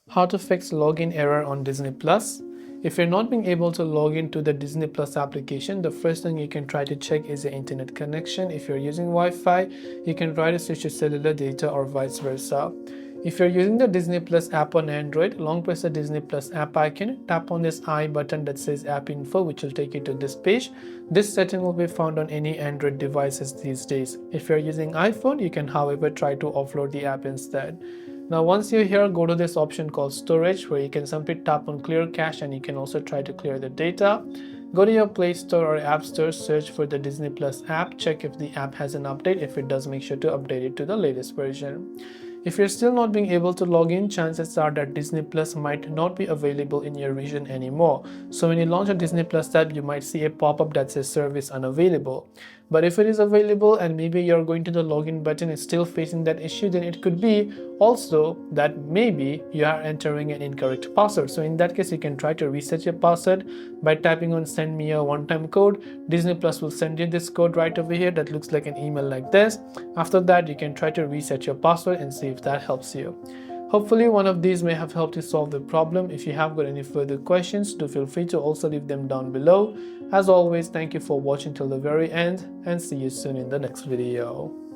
How to fix login error on Disney Plus. If you're not being able to log into the Disney Plus application, the first thing you can try to check is your internet connection. If you're using Wi-Fi, you can try to switch to cellular data or vice versa. If you're using the Disney Plus app on Android, long press the Disney Plus app icon, tap on this I button that says app info, which will take you to this page. This setting will be found on any Android devices these days. If you're using iPhone, you can however try to offload the app instead. Now once you're here, go to this option called storage, where you can simply tap on clear cache, and you can also try to clear the data. Go to your Play Store or App Store, search for the Disney Plus app, check if the app has an update. If it does, make sure to update it to the latest version. If you're still not being able to log in, chances are that Disney Plus might not be available in your region anymore. So when you launch a Disney Plus app, you might see a pop-up that says service unavailable. But if it is available and maybe you're going to the login button and still facing that issue, then it could be also that maybe you are entering an incorrect password. So in that case, you can try to reset your password by tapping on send me a one-time code. Disney Plus will send you this code right over here that looks like an email like this. After that, you can try to reset your password and see if that helps you. Hopefully one of these may have helped you solve the problem. If you have got any further questions, do feel free to also leave them down below. As always, thank you for watching till the very end, and see you soon in the next video.